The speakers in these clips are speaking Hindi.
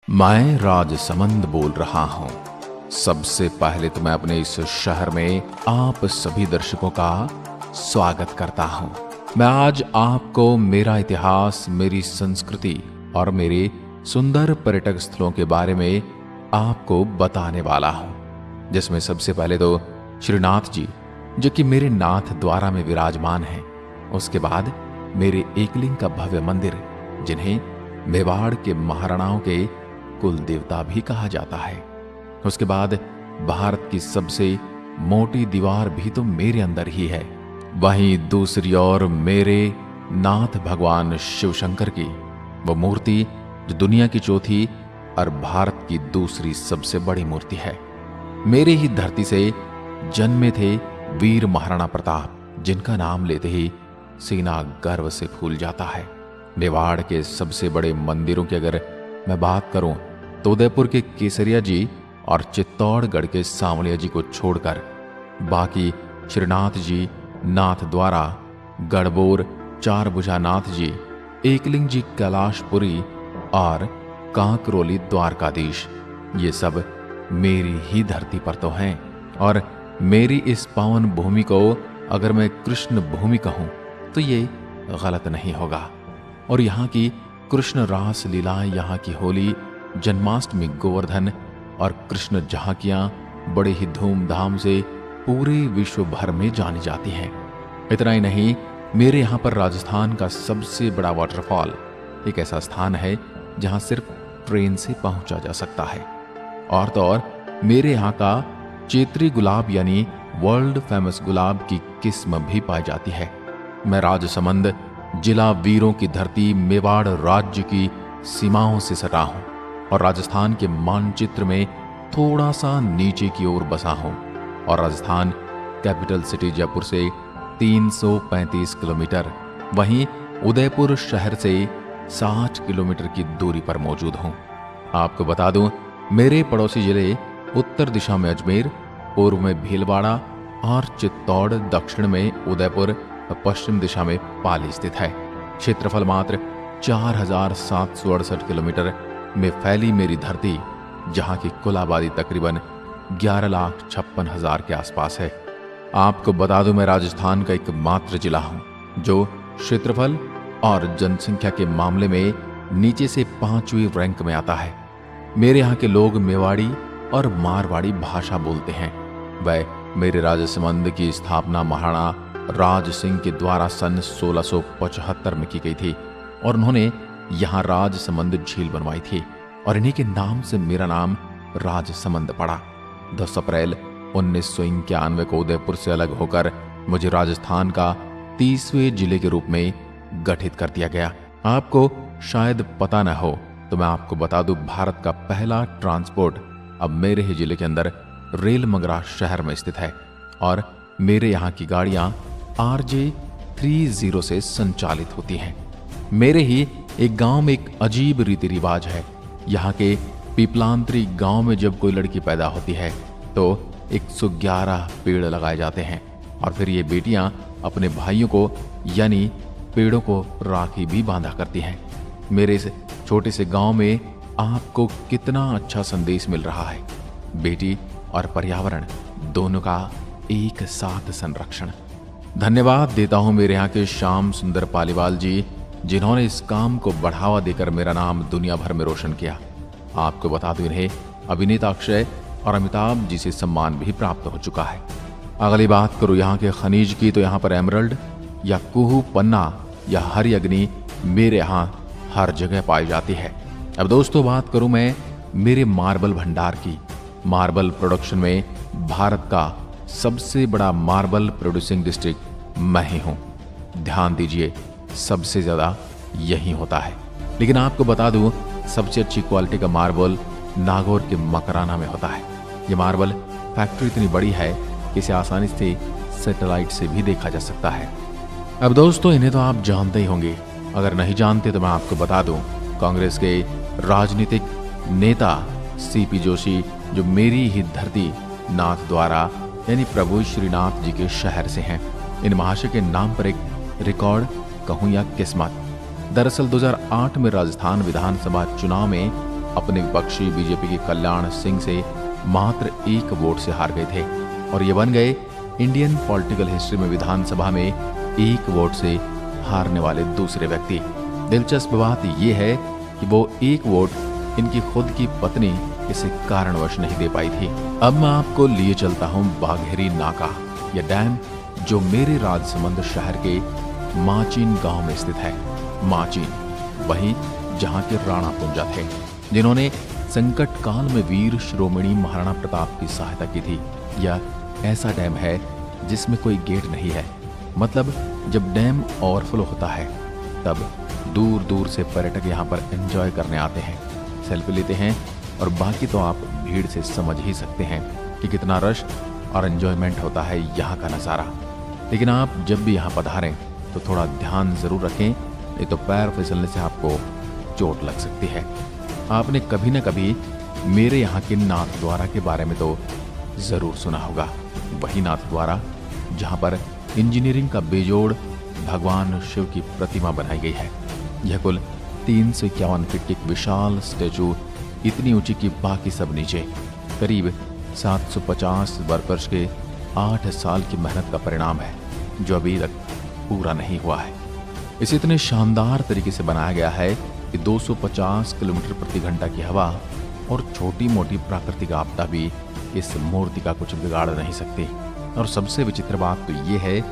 मैं राजसमंद बोल रहा हूं। सबसे पहले तो मैं अपने इस शहर में आप सभी दर्शकों का स्वागत करता हूं। मैं आज आपको मेरा इतिहास, मेरी संस्कृति और मेरे सुंदर पर्यटक स्थलों के बारे में आपको बताने वाला हूं, जिसमें सबसे पहले तो श्रीनाथ जी, जो कि मेरे नाथ द्वारा में विराजमान हैं। उसके बाद मेरे एकलिंग का भव्य मंदिर, जिन्हें मेवाड़ के महाराणाओं के कुल देवता भी कहा जाता है। उसके बाद भारत की सबसे मोटी दीवार भी तो मेरे अंदर ही है। वहीं दूसरी ओर मेरे नाथ भगवान शिव शंकर की वो मूर्ति, जो दुनिया की चौथी और भारत की दूसरी सबसे बड़ी मूर्ति है। मेरे ही धरती से जन्मे थे वीर महाराणा प्रताप, जिनका नाम लेते ही सीना गर्व से फूल जाता है। मेवाड़ के सबसे बड़े मंदिरों की अगर मैं बात करूं तो उदयपुर के केसरिया जी और चित्तौड़गढ़ के सांवलिया जी को छोड़कर बाकी श्रीनाथ जी, नाथ द्वारा, गढ़बोर, चारभुजा नाथ जी, एकलिंग जी, कैलाशपुरी और कांकरोली द्वारकाधीश, ये सब मेरी ही धरती पर तो हैं। और मेरी इस पावन भूमि को अगर मैं कृष्ण भूमि कहूं तो ये गलत नहीं होगा। और यहाँ की कृष्ण रास लीला, यहाँ की होली, जन्माष्टमी, गोवर्धन और कृष्ण झांकियां बड़े ही धूमधाम से पूरे विश्व भर में जानी जाती हैं। इतना ही नहीं, मेरे यहाँ पर राजस्थान का सबसे बड़ा वाटरफॉल एक ऐसा स्थान है जहाँ सिर्फ ट्रेन से पहुंचा जा सकता है। और तो और मेरे यहाँ का चेत्री गुलाब यानी वर्ल्ड फेमस गुलाब की किस्म भी पाई जाती है। मैं राजसमंद जिला वीरों की धरती मेवाड़ राज्य की सीमाओं से सटा हूं और राजस्थान के मानचित्र में थोड़ा सा नीचे की ओर बसा हूं। और राजस्थान कैपिटल सिटी जयपुर से 335 किलोमीटर, वहीं उदयपुर शहर से 60 किलोमीटर की दूरी पर मौजूद हूं। आपको बता दूं, मेरे पड़ोसी जिले उत्तर दिशा में अजमेर, पूर्व में भीलवाड़ा और चित्तौड़, दक्षिण में उदयपुर, पश्चिम दिशा में पाली स्थित है। क्षेत्रफल मात्र 4768 किलोमीटर में फैली मेरी धरती, जहां की कुल आबादी तकरीबन 11,56,000 के आसपास है। आपको बता दूं, मैं राजस्थान का एकमात्र जिला हूं जो क्षेत्रफल और जनसंख्या के मामले में नीचे से 5वीं रैंक में आता है। मेरे यहाँ के लोग मेवाड़ी और मारवाड़ी भाषा बोलते हैं। वह मेरे राजसमंद की स्थापना महाराणा राज सिंह के द्वारा सन 1675 में की गई थी और उन्होंने यहाँ राजसमंद झील बनवाई थी और इन्हीं के नाम से मेरा नाम राजसमंद पड़ा। 10 अप्रैल 1991 को उदयपुर से अलग होकर मुझे राजस्थान का 30वें जिले के रूप में गठित कर दिया गया। आपको शायद पता न हो तो मैं आपको बता दूं, भारत का पहला ट्रांसपोर्ट अब मेरे ही जिले के अंदर रेल मंगरा शहर में स्थित है और मेरे यहाँ की गाड़ियां RJ30 से संचालित होती हैं। मेरे ही एक गांव में एक अजीब रीति रिवाज है। यहाँ के पीपलांतरी गांव में जब कोई लड़की पैदा होती है तो 111 पेड़ लगाए जाते हैं और फिर ये बेटियां अपने भाइयों को यानी पेड़ों को राखी भी बांधा करती हैं। मेरे इस छोटे से गांव में आपको कितना अच्छा संदेश मिल रहा है। बेटी और पर्यावरण दोनों का एक साथ संरक्षण। धन्यवाद देता हूं मेरे यहाँ के श्याम सुंदर पालीवाल जी, जिन्होंने इस काम को बढ़ावा देकर मेरा नाम दुनिया भर में रोशन किया। आपको बता दूं, इन्हें अभिनेता अक्षय और अमिताभ जी से सम्मान भी प्राप्त हो चुका है। अगली बात करूं यहाँ के खनिज की तो यहाँ पर एमरल्ड या कुहू पन्ना या हरी अग्नि मेरे यहाँ हर जगह पाई जाती है। अब दोस्तों बात करूं मैं मेरे मार्बल भंडार की। मार्बल प्रोडक्शन में भारत का सबसे बड़ा मार्बल प्रोड्यूसिंग डिस्ट्रिक्ट मैं ही हूं। ध्यान दीजिए, सबसे ज्यादा यही होता है। लेकिन आपको बता दूं, सबसे अच्छी क्वालिटी का मार्बल नागौर के मकराना में होता है। ये मार्बल फैक्ट्री इतनी बड़ी है कि इसे आसानी से सैटेलाइट से भी देखा जा सकता है। अब दोस्तों, इन्हें तो आप जानते ही होंगे। अगर नहीं जानते तो मैं आपको बता दूं, कांग्रेस के राजनीतिक नेता CP जोशी, जो मेरी ही धरती नाथ द्वारा यानी प्रभु श्रीनाथ जी के शहर से हैं। इन महाशय के नाम पर एक रिकॉर्ड कहूं या किस्मत। दरअसल 2008 में राजस्थान विधानसभा चुनाव में अपने विपक्षी बीजेपी के कल्याण सिंह से मात्र 1 वोट से हार गए थे और ये बन गए इंडियन पॉलिटिकल हिस्ट्री में विधानसभा में 1 वोट से हारने वाले दूसरे व्यक्ति। दिलचस्प बात यह है कि वो 1 वोट इनकी खुद की पत्नी किसी कारणवश नहीं दे पाई थी। अब मैं आपको लिए चलता हूँ बाघेरी नाका, यह डैम जो मेरे राजसमंद शहर के माचीन गांव में स्थित है। माचीन वही जहां के राणा कुंजा थे, जिन्होंने संकट काल में वीर शिरोमणि महाराणा प्रताप की सहायता की थी। यह ऐसा डैम है जिसमें कोई गेट नहीं है, मतलब जब डैम ओवरफ्लो होता है तब दूर दूर से पर्यटक यहाँ पर एंजॉय करने आते हैं, सेल्फी लेते हैं और बाकी तो आप भीड़ से समझ ही सकते हैं कि कितना रश और एंजॉयमेंट होता है यहाँ का नज़ारा। लेकिन आप जब भी यहाँ पधारें तो थोड़ा ध्यान जरूर रखें, नहीं तो पैर फिसलने से आपको चोट लग सकती है। आपने कभी न कभी मेरे यहाँ के नाथ द्वारा के बारे में तो जरूर सुना होगा। वही नाथ द्वारा जहाँ पर इंजीनियरिंग का बेजोड़ भगवान शिव की प्रतिमा बनाई गई है। यह कुल 351 फीट की विशाल स्टैचू, इतनी ऊंची कि बाकी सब नीचे। करीब 750 वर्कर्स के 8 साल की मेहनत का परिणाम है, जो अभी तक पूरा नहीं हुआ है। इसे इतने शानदार तरीके से बनाया गया है कि 250 किलोमीटर प्रति घंटा की हवा और छोटी मोटी प्राकृतिक आपदा भी इस मूर्ति का कुछ बिगाड़ नहीं सकती। और सबसे विचित्र बात तो ये है,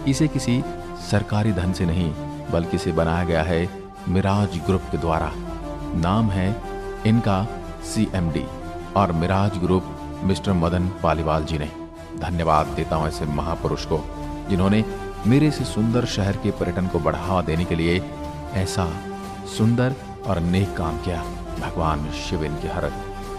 इसे किसी सरकारी धन से नहीं बल्कि इसे बनाया गया है मिराज ग्रुप के द्वारा। नाम है इनका CMD और मिराज ग्रुप मिस्टर मदन पालीवाल जी ने। धन्यवाद देता हूं ऐसे महापुरुष को जिन्होंने मेरे से सुंदर शहर के पर्यटन को बढ़ावा देने के लिए ऐसा सुंदर और नेक काम किया। भगवान शिव इनकी हर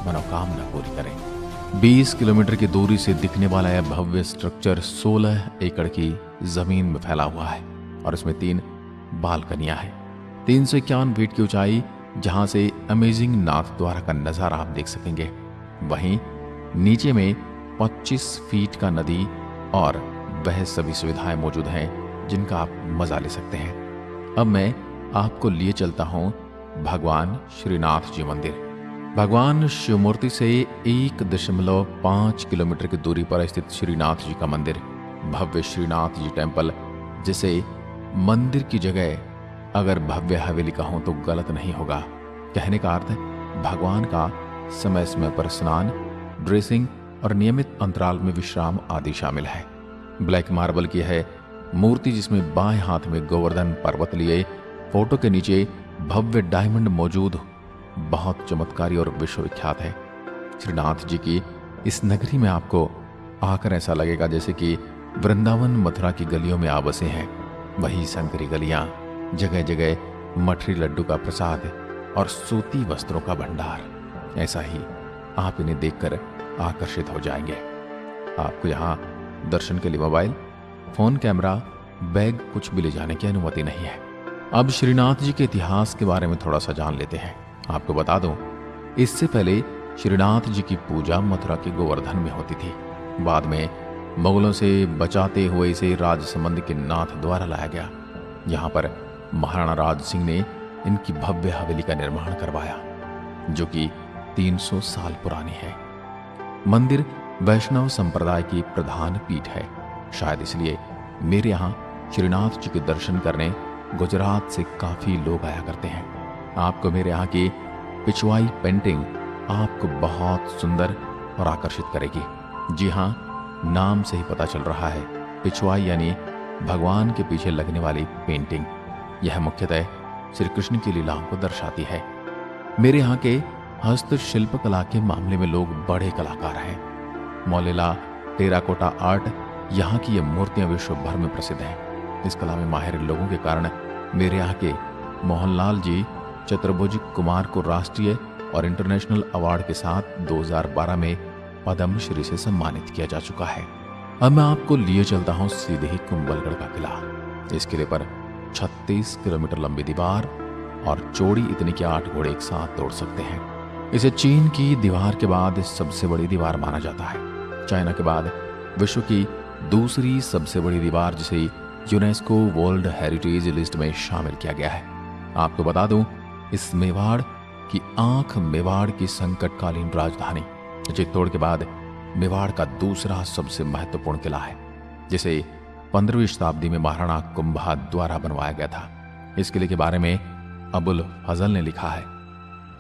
मनोकामना पूरी करें। 20 किलोमीटर की दूरी से दिखने वाला यह भव्य स्ट्रक्चर 16 एकड़ की जमीन में फैला हुआ है और इसमें 3 बालकनियां हैं। 351 फीट की ऊंचाई, जहां से अमेजिंग नाथ द्वारा का नजारा आप देख सकेंगे। वहीं नीचे में 25 फीट का नदी और वह सभी सुविधाएं मौजूद हैं जिनका आप मजा ले सकते हैं। अब मैं आपको लिए चलता हूं भगवान श्रीनाथ जी मंदिर। भगवान शिव मूर्ति से 1.5 किलोमीटर की दूरी पर स्थित श्रीनाथ जी का मंदिर, भव्य श्रीनाथ जी टेम्पल, जिसे मंदिर की जगह अगर भव्य हवेली कहूं तो गलत नहीं होगा। कहने का अर्थ भगवान का समय समय पर स्नान, ड्रेसिंग और नियमित अंतराल में विश्राम आदि शामिल है। ब्लैक मार्बल की है मूर्ति, जिसमें बाएं हाथ में गोवर्धन पर्वत लिए फोटो के नीचे भव्य डायमंड मौजूद बहुत चमत्कारी और विश्वविख्यात है। श्रीनाथ जी की इस नगरी में आपको आकर ऐसा लगेगा जैसे कि वृंदावन मथुरा की गलियों में आ बसे हैं। वही संकरी गलियां, जगह जगह मठरी लड्डू का प्रसाद और सूती वस्त्रों का भंडार। ऐसा ही आप इन्हें देखकर आकर्षित हो जाएंगे। आपको यहाँ दर्शन के लिए मोबाइल, फोन, कैमरा, बैग कुछ भी ले जाने की अनुमति नहीं है। अब श्रीनाथ जी के इतिहास के बारे में थोड़ा सा जान लेते हैं। आपको बता दूं, इससे पहले श्रीनाथ जी की पूजा मथुरा के गोवर्धन में होती थी। बाद में मुगलों से बचाते हुए इसे राजसमंद के नाथ द्वारा लाया गया। यहाँ पर महाराणा राज सिंह ने इनकी भव्य हवेली का निर्माण करवाया, जो कि 300 साल पुरानी है। मंदिर वैष्णव संप्रदाय की प्रधान पीठ है। शायद इसलिए मेरे यहाँ श्रीनाथ जी के दर्शन करने गुजरात से काफी लोग आया करते हैं। आपको मेरे यहाँ की पिछवाई पेंटिंग आपको बहुत सुंदर और आकर्षित करेगी। जी हाँ, नाम से ही पता चल रहा है, पिछवाई यानी भगवान के पीछे लगने वाली पेंटिंग। यह मुख्यतः श्री कृष्ण की लीलाओं को दर्शाती है। मेरे यहाँ के हस्तशिल्प कला के मामले में लोग बड़े कलाकार हैं। मौलेला टेराकोटा आर्ट, यहाँ की ये मूर्तियां विश्व भर में प्रसिद्ध हैं। इस कला में माहिर लोगों के कारण मेरे यहाँ के मोहनलाल जी चतुर्भुज कुमार को राष्ट्रीय और इंटरनेशनल अवार्ड के साथ 2012 में पद्म श्री से सम्मानित किया जा चुका है। अब मैं आपको लिए चलता हूँ सीधे ही कुंभलगढ़ का किला। इस किले पर 36 किलोमीटर लंबी दीवार और चौड़ी इतनी कि 8 घोड़े एक साथ दौड़ सकते हैं। इसे चीन की दीवार के बाद सबसे बड़ी दीवार माना जाता है। चाइना के बाद विश्व की दूसरी सबसे बड़ी दीवार, जिसे यूनेस्को वर्ल्ड हेरिटेज लिस्ट में शामिल किया गया है। आपको बता दूं, इस मेवाड़ कि आंख मेवाड़ की संकटकालीन राजधानी चित्तौड़ के बाद मेवाड़ का दूसरा सबसे महत्वपूर्ण किला है, जिसे 15वीं शताब्दी में महाराणा कुंभा द्वारा बनवाया गया था। इस किले के बारे में अबुल फजल ने लिखा है,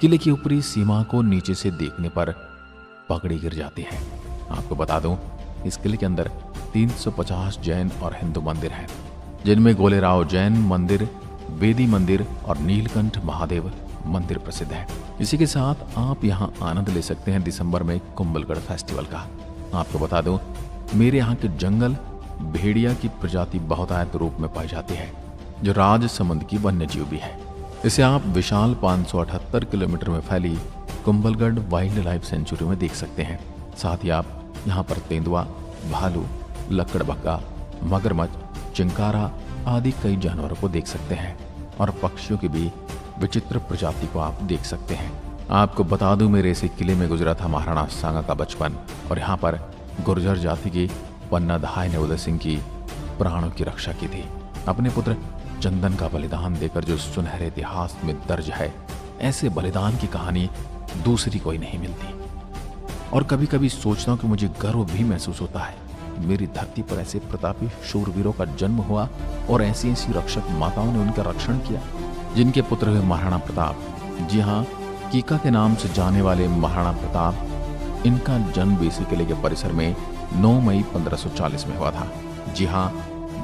किले की ऊपरी सीमा को नीचे से देखने पर पगड़ी गिर जाती है। आपको बता दूं, इस किले के अंदर 350 जैन और हिंदू मंदिर हैं, जिनमें गोलेराव जैन मंदिर, वेदी मंदिर और नीलकंठ महादेव मंदिर प्रसिद्ध है। इसी के साथ आप यहाँ आनंद ले सकते हैं दिसंबर में कुंभलगढ़ फेस्टिवल का। आपको बता दूं, मेरे यहाँ के जंगल भेड़िया की प्रजाति बहुतायत रूप में पाई जाती है, जो राजसमंद की वन्य जीव भी है। इसे आप विशाल 578 किलोमीटर में फैली कुंभलगढ़ वाइल्ड लाइफ सेंचुरी में देख सकते हैं। साथ ही आप यहाँ पर तेंदुआ, भालू, लकड़बग्गा, मगरमच्छ, चिंकारा आदि कई जानवरों को देख सकते हैं और पक्षियों की भी विचित्र प्रजाति को आप देख सकते हैं। आपको बता दूं, मेरे इसी किले में गुजरा था महाराणा सांगा का बचपन और यहाँ पर गुर्जर जाति के पन्नाधाय ने उदय सिंह की प्राणों की रक्षा की थी। अपने पुत्र चंदन का बलिदान देकर जो सुनहरे इतिहास में दर्ज है, ऐसे बलिदान की कहानी दूसरी कोई नहीं मिलती। और कभी कभी सोचता हूं कि मुझे गर्व भी महसूस होता है, मेरी धरती पर ऐसे प्रतापी शूरवीरों का जन्म हुआ और ऐसी ऐसी रक्षक माताओं ने उनका रक्षण किया, जिनके पुत्र हुए महाराणा प्रताप। जी हाँ, कीका के नाम से जाने वाले महाराणा प्रताप, इनका जन्म बेसी किले के परिसर में 9 मई 1540 में हुआ था। जी हाँ,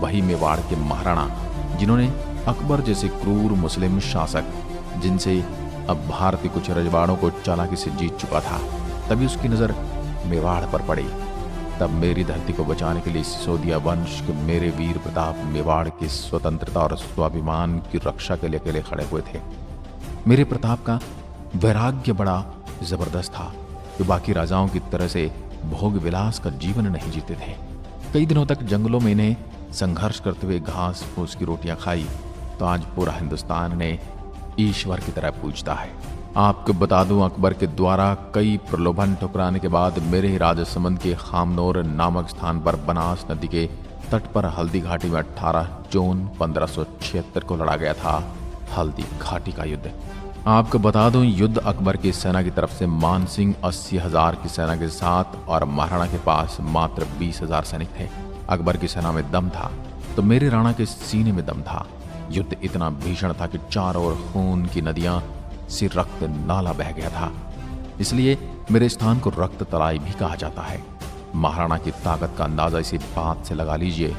वही मेवाड़ के महाराणा जिन्होंने अकबर जैसे क्रूर मुस्लिम शासक, जिनसे अब भारत के कुछ रजवाड़ों को चालाकी से जीत चुका था, तभी उसकी नजर मेवाड़ पर पड़ी। तब मेरी धरती को बचाने के लिए सिसोदिया वंश के मेरे वीर प्रताप मेवाड़ की स्वतंत्रता और स्वाभिमान की रक्षा के लिए अकेले खड़े हुए थे। मेरे प्रताप का वैराग्य बड़ा जबरदस्त था, जो बाकी राजाओं की तरह से भोग विलास का जीवन नहीं जीते थे। कई दिनों तक जंगलों में इन्हें संघर्ष करते हुए घास फूस की रोटियां खाई, तो आज पूरा हिंदुस्तान ने ईश्वर की तरह पूजता है। आपको बता दूं, अकबर के द्वारा कई प्रलोभन ठुकराने के बाद मेरे ही राजसमंद के खामनौर नामक स्थान पर बनास नदी के तट पर हल्दी घाटी में 18 जून 1576 को लड़ा गया था हल्दी घाटी का युद्ध। आपको बता दूं, युद्ध अकबर की सेना की तरफ से मान सिंह 80,000 की सेना के साथ और महाराणा के पास मात्र 20,000 सैनिक थे। अकबर की सेना में दम था तो मेरे राणा के सीने में दम था। युद्ध इतना भीषण था कि चारों ओर खून की नदियां से रक्त नाला बह गया था, इसलिए मेरे स्थान को रक्त तलाई भी कहा जाता है। महाराणा की ताकत का अंदाजा इसी बात से लगा लीजिए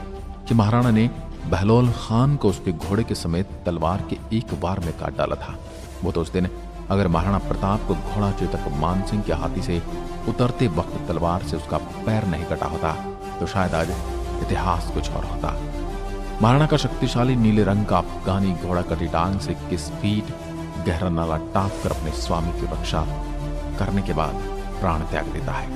कि महाराणा ने बहलोल खान को उसके घोड़े के समेत तलवार के एक बार में काट डाला था। वो तो उस दिन अगर महाराणा प्रताप को घोड़ा चेतक मानसिंह के हाथी से उतरते वक्त तलवार से उसका पैर नहीं कटा होता, तो शायद आज इतिहास कुछ और होता। महाराणा का शक्तिशाली नीले रंग का अफगानी घोड़ा कटी टांग से 21 फीट गहरा नाला टाप कर अपने स्वामी की रक्षा करने के बाद प्राण त्याग देता है।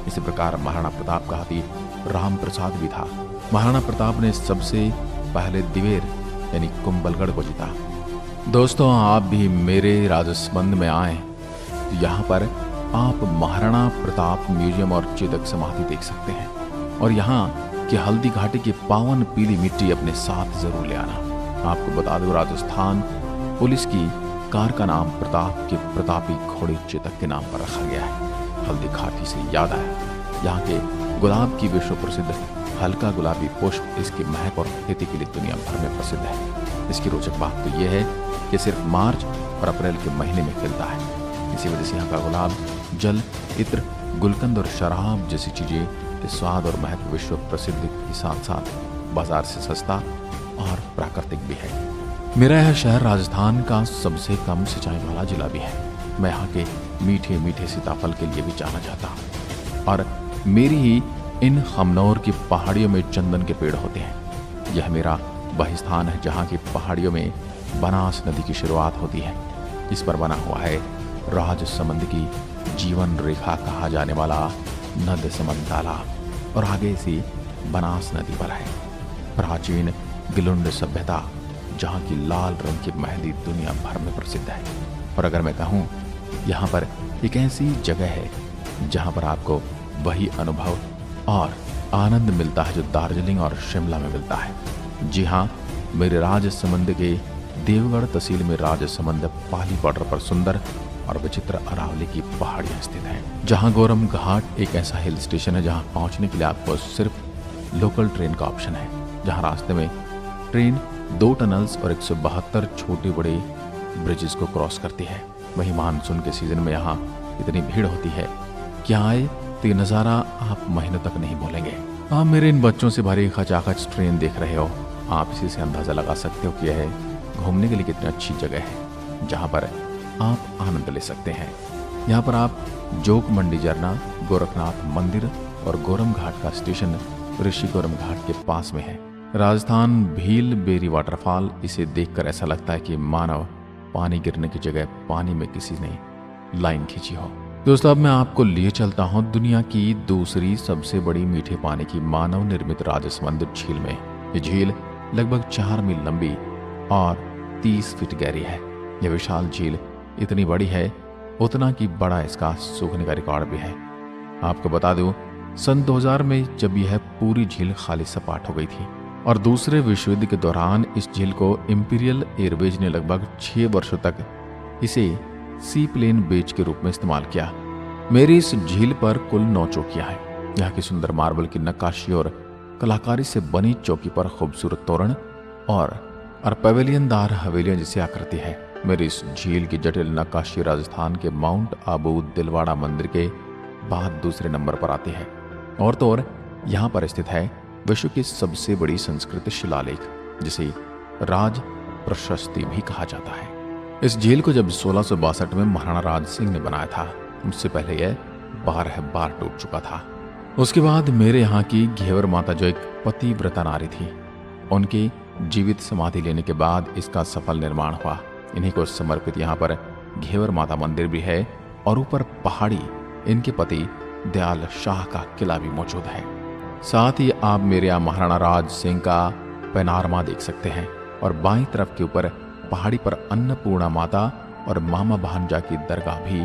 इसी प्रकार महाराणा प्रताप का हाथी राम प्रसाद भी था। महाराणा प्रताप ने सबसे पहले दिवेर यानी कुंभलगढ़ को जीता। दोस्तों, आप भी मेरे राजसमंद में आए तो यहाँ पर आप महाराणा प्रताप म्यूजियम और चेतक समाधि देख सकते हैं, और यहाँ कि हल्दी घाटी की पावन पीली मिट्टी अपने साथ जरूर ले आना। आपको बता दूं, राजस्थान पुलिस की कार का नाम प्रताप के प्रतापी घोड़े चेतक के नाम पर रखा गया है। हल्दी घाटी से याद आया, यहाँ के गुलाब की विश्व प्रसिद्ध हल्का गुलाबी पुष्प इसकी महक और खेती के लिए दुनिया भर में प्रसिद्ध है। इसकी रोचक बात तो यह है कि सिर्फ मार्च और अप्रैल के महीने में खिलता है। इसी वजह से यहाँ का गुलाब जल, इत्र, गुलकंद और शराब जैसी चीजें के स्वाद और महत्व विश्व प्रसिद्ध के साथ साथ बाजार से सस्ता और प्राकृतिक भी है। मेरा यह शहर राजस्थान का सबसे कम सिंचाई वाला जिला भी है। मैं यहाँ के मीठे मीठे सीताफल के लिए भी जाना जाता हूँ, और मेरी ही इन खमनौर की पहाड़ियों में चंदन के पेड़ होते हैं। यह मेरा वह स्थान है जहाँ की पहाड़ियों में बनास नदी की शुरुआत होती है। इस पर बना हुआ है राजसमंद की जीवन रेखा कहा जाने वाला नद समंद तालाब, और आगे से बनास नदी पर है प्राचीन गिलुंड सभ्यता, जहाँ की लाल रंग की मेहंदी दुनिया भर में प्रसिद्ध है। और अगर मैं कहूँ, यहाँ पर एक ऐसी जगह है जहाँ पर आपको वही अनुभव और आनंद मिलता है जो दार्जिलिंग और शिमला में मिलता है। जी हाँ, मेरे राजसमंद के देवगढ़ तहसील में राजसमंद पाली बॉर्डर पर सुंदर और विचित्र अरावली की पहाड़ियां स्थित हैं। जहां गोरम घाट एक ऐसा हिल स्टेशन है जहां पहुंचने के लिए आपको सिर्फ लोकल ट्रेन का ऑप्शन है, जहां रास्ते में ट्रेन 2 टनल्स और 172 छोटे बड़े ब्रिजेस को क्रॉस करती है। वहीं मानसून के सीजन में यहाँ इतनी भीड़ होती है कि आए तो ये नज़ारा आप महीनों तक नहीं भूलेंगे। आप मेरे इन बच्चों से भरी खचाखच ट्रेन देख रहे हो, आप इसी से अंदाजा लगा सकते हो कि यह घूमने के लिए कितनी अच्छी जगह है जहाँ पर आप आनंद ले सकते हैं। यहाँ पर आप जोग मंडी झरना, गोरखनाथ मंदिर और गोरम घाट का स्टेशन ऋषि गोरम घाट के पास में है। राजस्थान भील बेरी वाटरफॉल, इसे देखकर ऐसा लगता है कि मानव पानी गिरने की जगह पानी में किसी ने लाइन खींची हो। दोस्तों, अब मैं आपको लिए चलता हूँ दुनिया की दूसरी सबसे बड़ी मीठे पानी की मानव निर्मित राजसमंद झील में। ये झील लगभग 4 मील लंबी और 30 फीट गहरी है। यह विशाल झील इतनी बड़ी है उतना कि बड़ा इसका सूखने का रिकॉर्ड भी है। आपको बता दूं, सन 2000 में जब यह पूरी झील खाली सपाट हो गई थी और दूसरे विश्व युद्ध के दौरान इस झील को इंपीरियल एयरवेज ने लगभग 6 वर्षों तक इसे सी प्लेन बेच के रूप में इस्तेमाल किया। मेरी इस झील पर कुल 9 चौकियां हैं। यहाँ की सुंदर मार्बल की नक्काशी और कलाकारी से बनी चौकी पर खूबसूरत तोरण और पवेलियनदार हवेलियां जैसी आकृति है। मेरी इस झील की जटिल नक्काशी राजस्थान के माउंट आबू दिलवाड़ा मंदिर के बाद दूसरे नंबर पर आती है। और तो और यहाँ पर स्थित है विश्व की सबसे बड़ी संस्कृत शिलालेख, जिसे राज प्रशस्ति भी कहा जाता है। इस झील को जब 1662 में महाराणा राज सिंह ने बनाया था, उससे पहले यह 12 बार टूट चुका था। उसके बाद मेरे यहाँ की घेवर माता, जो एक पतिव्रता नारी थी, उनकी जीवित समाधि लेने के बाद इसका सफल निर्माण हुआ। इन्हीं को समर्पित यहाँ पर घेवर माता मंदिर भी है और ऊपर पहाड़ी इनके पति दयाल शाह का किला भी मौजूद है। साथ ही आप मेरे यहाँ महाराणा राज सिंह का पैनारमा देख सकते हैं और बाईं तरफ के ऊपर पहाड़ी पर अन्नपूर्णा माता और मामा भांजा की दरगाह भी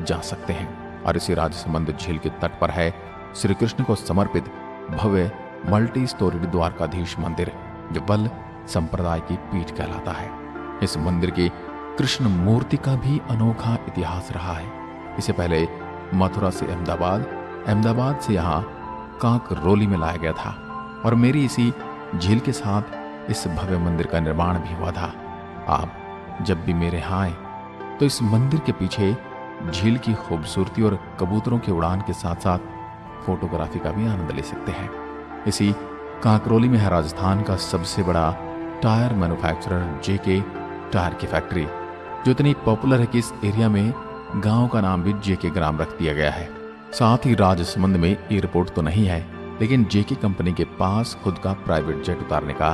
जा सकते हैं। और इसी राजसमंद झील के तट पर है श्री कृष्ण को समर्पित भव्य मल्टी स्टोरीड द्वारकाधीश मंदिर, जो बल संप्रदाय की पीठ कहलाता है। इस मंदिर की कृष्ण मूर्ति का भी अनोखा इतिहास रहा है। इससे पहले मथुरा से अहमदाबाद से यहाँ कांकरोली में लाया गया था और मेरी इसी झील के साथ इस भव्य मंदिर का निर्माण भी हुआ था। आप जब भी मेरे यहाँ आए तो इस मंदिर के पीछे झील की खूबसूरती और कबूतरों की उड़ान के साथ साथ फोटोग्राफी का भी आनंद ले सकते हैं। इसी कांकरोली में है राजस्थान का सबसे बड़ा टायर मैन्युफैक्चरर जेके टायर की फैक्ट्री, जो इतनी पॉपुलर है कि इस एरिया में गांव का नाम भी जेके ग्राम रख दिया गया है। साथ ही राजसमंद में एयरपोर्ट तो नहीं है, लेकिन जेके कंपनी के पास खुद का प्राइवेट जेट उतारने का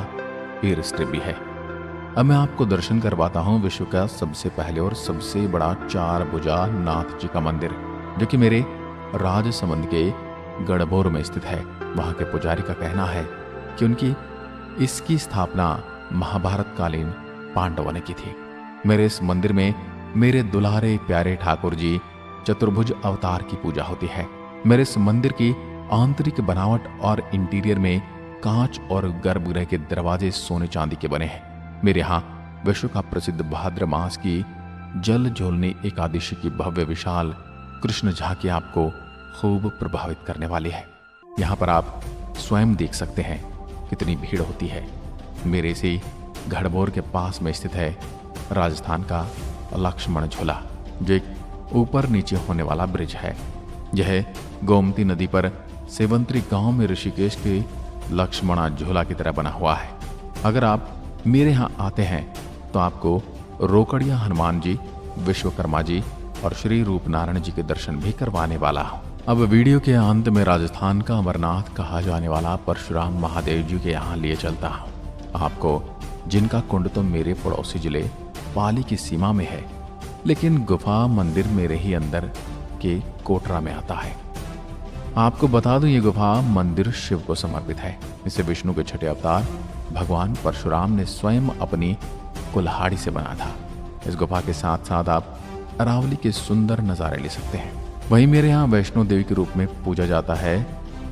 एयर स्ट्रिप भी है। अब मैं आपको दर्शन करवाता हूँ विश्व का सबसे पहले और सबसे बड़ा 4 भुजा नाथ जी का मंदिर, जो कि मेरे राजसमंद के गढ़बोर में स्थित है। वहाँ के पुजारी का कहना है कि इसकी स्थापना महाभारत कालीन पांडवों ने की थी। मेरे इस मंदिर में मेरे दुलारे प्यारे ठाकुर जी चतुर्भुज अवतार की पूजा होती है। मेरे इस मंदिर की आंतरिक बनावट और इंटीरियर में कांच और गर्भगृह के दरवाजे सोने चांदी के बने हैं। मेरे यहाँ विश्व का प्रसिद्ध भाद्र मास की जल झोलनी एकादशी की भव्य विशाल कृष्ण झांकी आपको खूब प्रभावित करने वाली है। यहाँ पर आप स्वयं देख सकते हैं कितनी भीड़ होती है। मेरे इसी गढ़बोर के पास में स्थित है राजस्थान का लक्ष्मण झूला, जो एक ऊपर नीचे होने वाला ब्रिज है। यह गोमती नदी पर सेवंतरी गांव में ऋषिकेश के लक्ष्मणा झूला की तरह बना हुआ है। अगर आप मेरे यहाँ आते हैं तो आपको रोकड़िया हनुमान जी, विश्वकर्मा जी और श्री रूप नारायण जी के दर्शन भी करवाने वाला हूँ। अब वीडियो के अंत में राजस्थान का अमरनाथ कहा जाने वाला परशुराम महादेव जी के यहाँ लिए चलता हूँ आपको, जिनका कुंड तो मेरे पड़ोसी जिले पाली की सीमा में है, लेकिन गुफा मंदिर मेरे ही अंदर के कोटरा में आता है। आपको बता दूं, ये गुफा मंदिर शिव को समर्पित है। इसे विष्णु के छठे अवतार भगवान परशुराम ने स्वयं अपनी कुल्हाड़ी से बनाया था। इस गुफा के साथ साथ आप अरावली के सुंदर नज़ारे ले सकते हैं। वहीं मेरे यहाँ वैष्णो देवी के रूप में पूजा जाता है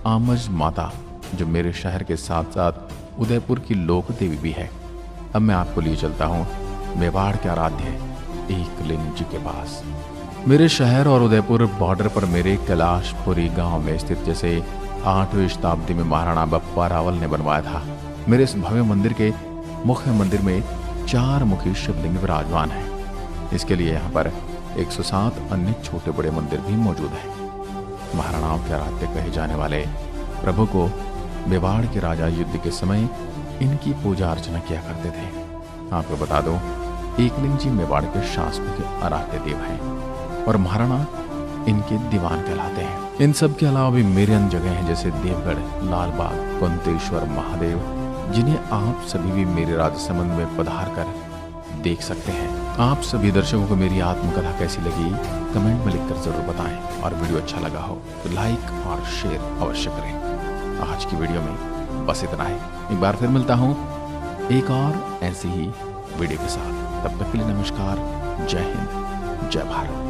आमज माता, जो मेरे शहर के साथ साथ उदयपुर की लोक देवी भी है। अब मैं आपको लिए चलता हूँ मेवाड़ के आराध्य एकलिंग जी के पास। मेरे शहर और उदयपुर बॉर्डर पर मेरे कैलाशपुरी गांव में स्थित, जैसे 8वीं शताब्दी में महाराणा बप्पा रावल ने बनवाया था, मेरे इस भव्य मंदिर के मुख्य मंदिर में 4 मुखी शिवलिंग विराजमान है। इसके लिए यहाँ पर 107 अन्य छोटे बड़े मंदिर भी मौजूद हैं। महाराणाओं के आराध्य कहे जाने वाले प्रभु को मेवाड़ के राजा युद्ध के समय इनकी पूजा अर्चना किया करते थे। आपको बता दो, एकलिंग जी मेवाड़ के शासकों के आराध्य देव हैं और महाराणा इनके दीवान कहलाते हैं। इन सब के अलावा भी मेरे अन्य जगह हैं, जैसे देवगढ़, लालबाग, कुंतेश्वर महादेव, जिन्हें आप सभी भी मेरे राजसमंद में पधार कर देख सकते हैं। आप सभी दर्शकों को मेरी आत्मकथा कैसी लगी कमेंट में लिखकर जरूर बताएं, और वीडियो अच्छा लगा हो तो लाइक और शेयर अवश्य करें। आज की वीडियो में बस इतना है। एक बार फिर मिलता हूं एक और ऐसी ही वीडियो के साथ। तब तक के लिए नमस्कार, जय हिंद, जय भारत।